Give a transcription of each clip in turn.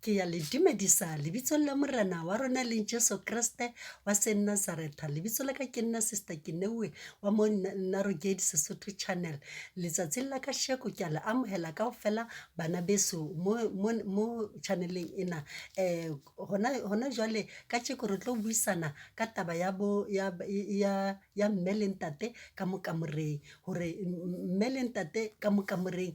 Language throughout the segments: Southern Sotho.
ke ya le dumedisa lebitso la morena wa rona le Jesu Kriste wa Saint Nazareth. Lebitso la ka ke nna Sister Kinewe wa mo Narrowgate Sesotho channel. Letsatsi la ka sheko ke la amohela kaofela bana beso mo channeleng ena. Hona jwale ka tsheko re tlo buisana ka taba ya mme le ntate ka mo kamoreng, hore mme le ntate ka mo kamoreng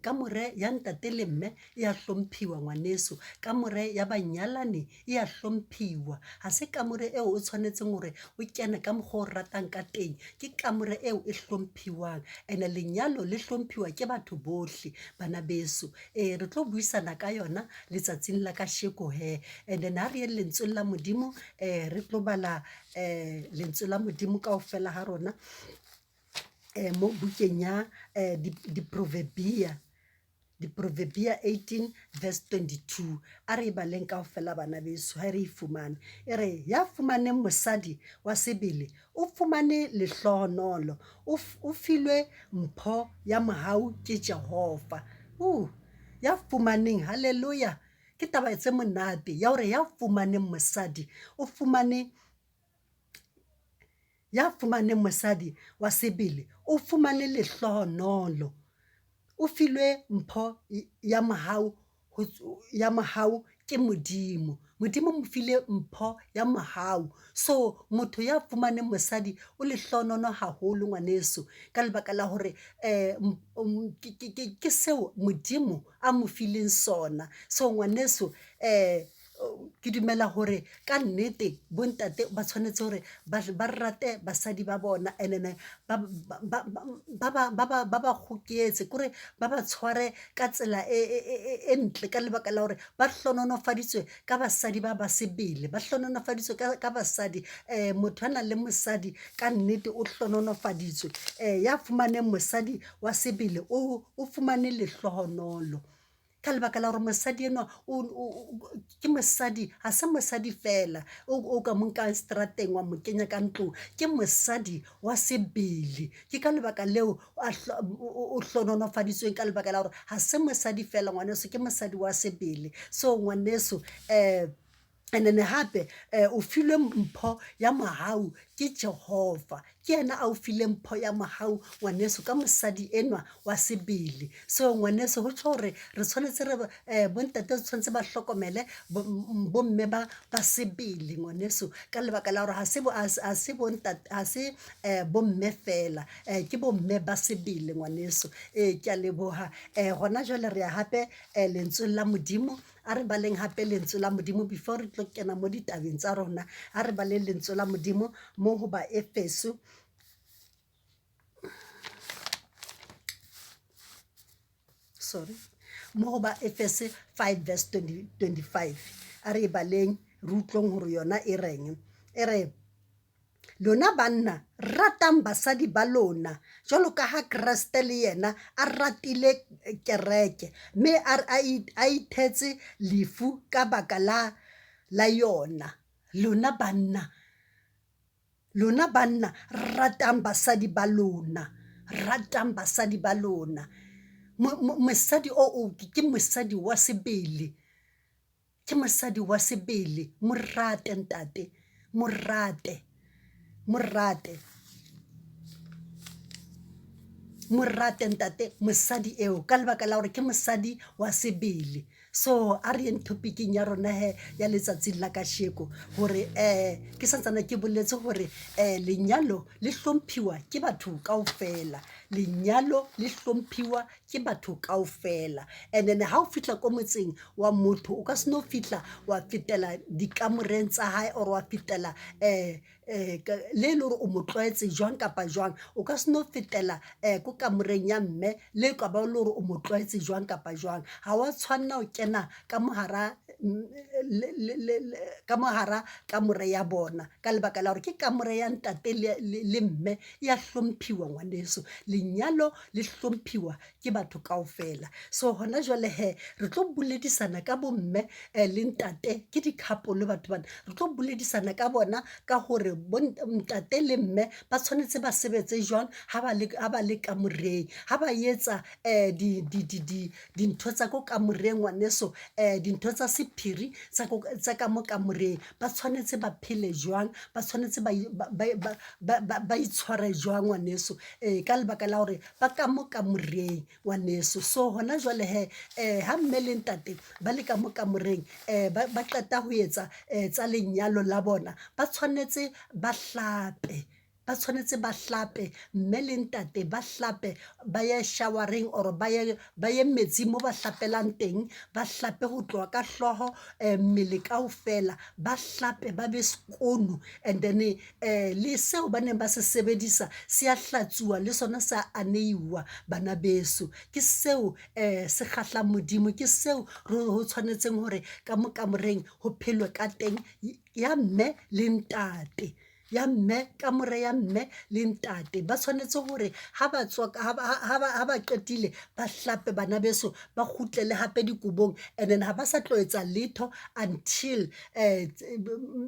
kamore ya ntate le mme ya hlomphiwa ngwaneso, kamore ya banyalani ya hlomphiwa. Ha se kamore eo o tshwanetseng hore o kene ka mokgwa o ratang ka teng, ke kamore eo e hlomphiwang. Ene lenyalo le hlomphiwa ke batho bohle bana beso. Re tlo buisana ka yona letsatsing la kasheko he. And then ha re ye lentswe la Modimo, re tlo bala lentswe la Modimo kaofela ha rona mo bukeng ya Proverbia 18 verse 22. A re baleng kaofela bana beso ha re ifumane. E re ya fumaneng mosadi wa sebele o fumane lehlohonolo, o filwe mpho ya mohau ke Jehova. Ya fumaneng, haleluya, ke taba tse monate ya hore ya fumaneng mosadi o fumane, ya fumaneng mosadi wa sebele o fumane lehlohonolo, o filwe mpho ya mohau ke Modimo. Modimo mo file mpho ya mohau. So motho ya fumaneng mosadi o lehlohonolo haholo ngwaneso, ka lebaka la hore ke seo Modimo a mo fileng sona. So ngwaneso ke dumela hore ka nnete bontate ba tshwanetse hore ba rate basadi ba bona, ene ba ba kgoketse kore ba ba tshware ka tsela e ntle, ka lebaka la hore ba hlononofaditswe ka basadi ba sebele, ba hlononofaditswe ka basadi. Motho a nang le mosadi ka nnete o hlononofaditswe. Ya fumaneng mosadi wa sebele o fumane lehlohonolo, ka lebaka la hore mosadi enwa ke mosadi, ha se mosadi fela o ka mo nkang seterateng wa mo kenya ka ntlong, ke mosadi wa sebele. Ke ka lebaka leo o hlononofaditsweng, ka lebaka la hore ha se mosadi fela ngwaneso, ke mosadi wa sebele. So ngwaneso and then hape o filwe mpho ya mohau ke Jehova, ke yena a o file mpho ya mohau ngwaneso ka mosadi enwa wa sebele. So ngwaneso ho tsho hore re tshwanetse re bontate tshwanetse ba hlokomele bomme ba sebele ngwaneso, ka lebaka la hore ha se bontate, ha se bomme fela, ke bomme ba sebele ngwaneso. Ke a leboha. Hona jwale re ya hape lentsweng la Modimo, a re baleng hape lentswe la Modimo before re tlo kena mo ditabeng tsa rona. A re baleng lentswe la Modimo mo ho ba Efeso, mo ho ba Efese 5 verse 25. A re baleng re utlong hore yona e reng. E re, lona banna ratang basadi ba lona jwalo ka ha Kriste le yena a ratile kereke, mme a ithetse lefu ka baka la yona. Lona banna ratang basadi ba lona, ratang basadi ba lona. Mosadi o ke mosadi wa sebele, ke mosadi wa sebele. Morate ntate, morate ntate mosadi eo, ka lebaka la hore ke mosadi wa sebele. So a re yeng topicking ya rona he ya letsatsi la kasheko, hore ke santsana ke boletse hore lenyalo le hlomphiwa ke batho kaofela, lenyalo le hlomphiwa ke batho kaofela. And then ha o fitla ko motseng wa motho, o ka se no fitla wa fetela dikamoreng tsa hae, or wa fetela le hore o mo tlwaetse jwang kapa jwang, o ka se no fetela ko kamoreng ya mme le ka ba le hore o mo tlwaetse jwang kapa jwang. Ha wa tshwanna o kena ka mohara ka mohara kamore ya bona, ka lebaka la hore ke kamore ya ntate le mme ya hlomphiwa ngwaneso. Lenyalo le hlomphiwa ke batho kaofela. So hona jwale he re tlo buledisana ka bomme le ntate, ke di-couple batho bana, re tlo buledisana ka bona ka hore ntate le mme ba tshwanetse ba sebetse jwang ha ba le kamoreng, ha ba etsa dintho tsa ko kamoreng ngwaneso, dintho tsa sephiri tsa ka mo kamoreng, ba tshwanetse ba phele jwang, ba tshwanetse ba itshware jwang ngwaneso, ka lebaka la hore ba ka mo kamoreng ngwaneso. So hona jwale he ha mme le ntate ba le ka mo kamoreng, ba qeta ho etsa tsa lenyalo la bona, ba tshwanetse ba hlape, ba tshwanetse ba hlape, mme le ntate ba hlape, ba ye showereng or ba ye metsing mo ba hlapelang teng, ba hlape ho tloha ka hloho mmele kaofela, ba hlape ba be skono, and then le seo ba neng ba se sebedisa se a hlatsuwa le sona sa aneiwa bana beso. Ke seo se kgahlang Modimo, ke seo ho tshwanetseng hore ka mo kamoreng ho phelwe ka teng, ya mme le ntate, ya mme, kamore ya mme le ntate ba tshwanetse hore ha ba qetile ba hlape bana beso, ba kgutlele hape dikobong, and then ha ba sa tlo etsa letho until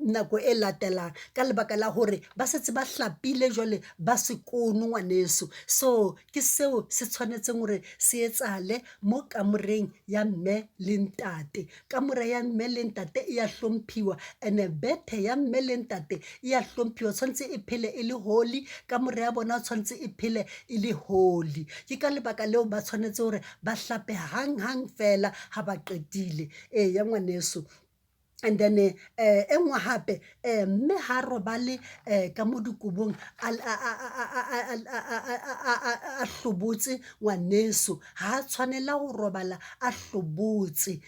nako e latelang, ka lebaka la hore ba setse ba hlapile jwale ba sekono ngwaneso. So ke seo se tshwanetseng hore se etsahale mo kamoreng ya mme le ntate. Kamore ya mme le ntate e ya hlomphiwa, and bethe ya mme le ntate e ya hlomphiwa, tshwanetse e phele e le holy, kamore ya bona tshwanetse e phele e le holy. Ke ka lebaka leo ba tshwanetse hore ba hlape hang fela ha ba qetile ya ngwaneso. And then e nngwe hape mme ha robale ka mo dikobong a hlobotse ngwaneso, ha tshwanela ho robala a hlobotse.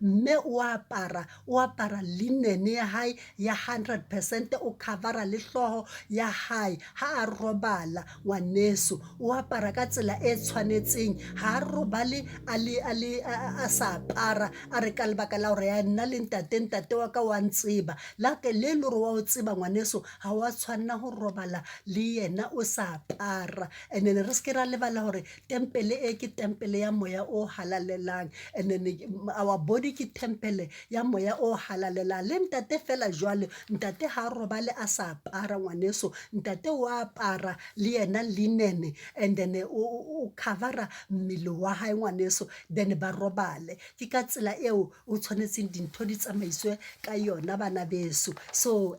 Mme o apara linen ya hae ya 100%, o covera le hloho ya hae ha a robala ngwaneso, o apara ka tsela e tshwanetseng, ha robale a sa apara a re ka lebaka la hore ya nna le ntate wa ka wa ntseba, le le hore wa o tseba ngwaneso, ha wa tshwanna ho robala le yena o sa apara. And then re se ra lebala hore tempele ke tempele ya moya o halalelang, and then our body ke tempele ya moya o halalelang. Le ntate fela jwale, ntate ha robale a sa apara ngwaneso, ntate o apara le yena linen, and then o covera mmele wa hae ngwaneso, then ba robale. Ke ka tsela eo o tshwanetseng dintho di tsamaiswe ka yona bana beso. So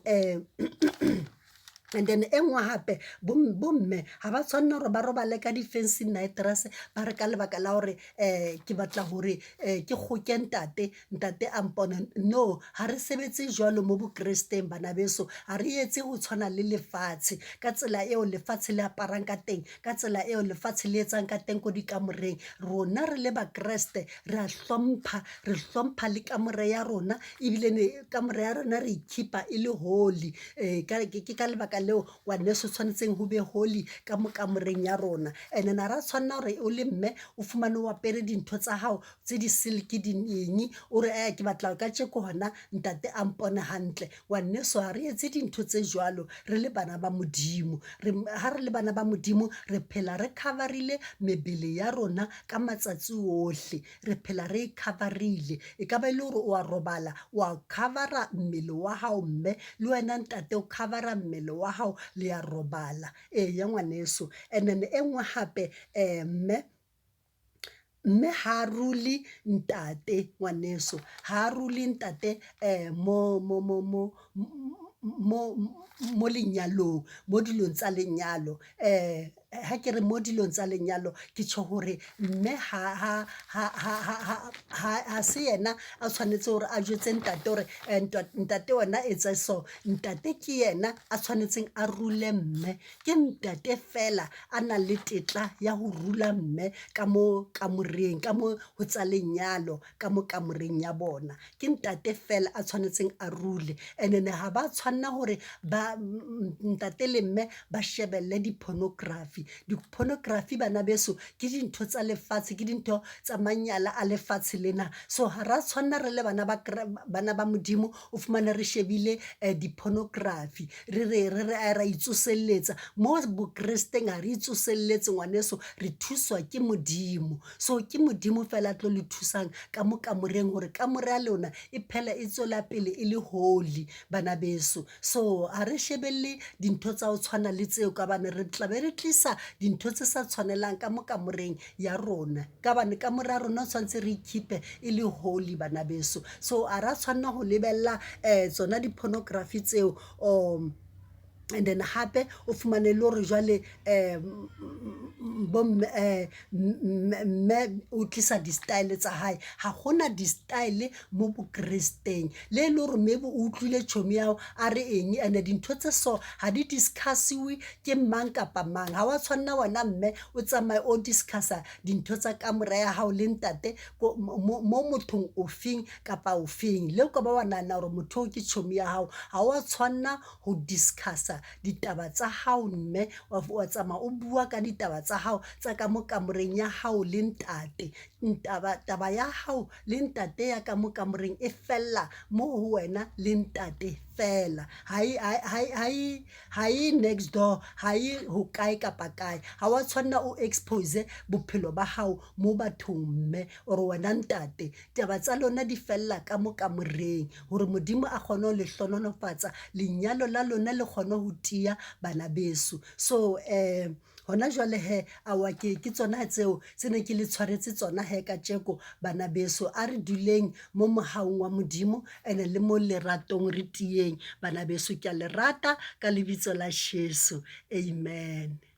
and then nngwe hape bomme ha ba tshwanna hore ba robale ka di-fancy night dress, ba re ka lebaka la hore ke batla hore ke kgoke ntate a mpona. No, ha re sebetse jwalo mo bokresteng bana beso, ha re etse ho tshwana le lefatshe, ka tsela eo lefatshe le aparang ka teng, ka tsela eo lefatshe le etsang ka teng ko dikamoreng. Rona re le bakreste re a hlompha, re hlompha le kamore ya rona, ebile kamore ya rona re ikhipa e le holy. Ke ka lebaka leo ngwaneso tshwanetseng ho be holy ka mo kamoreng ya rona. And then ra tshwanna hore o le mme o fumane o apere dintho tsa hao tse di silky dinyenyi, o re ke batla ka tjeko hona ntate a mpone hantle. Ngwaneso ha re etse dintho tse jwalo re le bana ba Modimo, ha re le bana ba Modimo re phela re coverile mebele ya rona ka matsatsi ohle, re phela re coverile. E ka ba ile hore o a robala, wa covera mmele wa hao mme, le wena ntate o covera mmele wa hao le ya robala ya ngwaneso. And then engwe hape mme ha rule ntate ngwaneso, ha rule ntate mo lenyalong, mo dilong tsa lenyalo. Ha ke re mo dilong tsa lenyalo ke tjho hore mme ha se yena a tshwanetse hore a jwetse ntate hore ntate wena etsa so. Ntate ke yena a tshwanetseng a rule mme, ke ntate fela a nang le tetla ya ho rula mme ka mo kamoreng, ka mo ho tsa lenyalo, ka mo kamoreng ya bona. Ke ntate fela a tshwanetseng a rule, and then ha ba tshwanna hore ntate le mme ba shebelle di-pornography pornography. Di-pornography bana beso ke dintho tsa lefatshe, ke dintho tsa manyala a lefatshe lena. So ha ra tshwanna re le bana ba modimo o fumane re shebile di-pornography ra itsoselletsa mo bokresteng, ha re itsoselletse ngwaneso, re thuswa ke modimo. So ke modimo fela tlo le thusang ka mo kamoreng gore kamore ya lona e phela e tswela pele e le holy bana beso. So ha re shebelle dintho tsa ho tshwana le tseo ka bane re tlabe re tlisa dintho tse sa tshwanelang ka mo kamoreng ya rona, ka bane kamore ya rona o tshwanetse re ikhipe e le holy bana beso. So a ra tshwanna go lebella tsona di-pornography tseo and then hape o fumane le gore jwale mme o tlisa di-style tsa hae, ha gona di-style mo bokresteng le e le gore maybe o utlwile tšhomi yao a re eng, and dintho tse so ha di discussiwe ke mang kapa mang. Ha wa tshwanna wena mme o tsamaye o discussa dintho tsa kamora ya hao le ntate mo mothong ofeng kapa ofeng le ka ba wa nahana gore motho o ke tšhomi ya hao. Ha wa tshwanna go discussa ditaba tsa hao mme wa tsamaya o bua ka ditaba tsa hao tsa ka mo kamoreng ya hao le ntate. Taba ya hao le ntate ya ka mo kamoreng e fella mo ho wena le ntate fela, ha e next door, ha e ho kae kapa kae. Ha wa tshwanna o expose bophelo ba hao mo bathong mme or wena ntate. Taba tsa lona di fella ka mo kamoreng gore modimo a kgone ho le hlohonolofatsa, lenyalo la lona le kgone ho tia bana beso. So hona jwale he awa ke tsona tseo tse ne ke le tshwaretse tsona he ka tjeko bana beso. A re duleng mo mohaong wa modimo ene le mo leratong re tieng bana beso. Ke a le rata ka lebitso la Jesu, amen.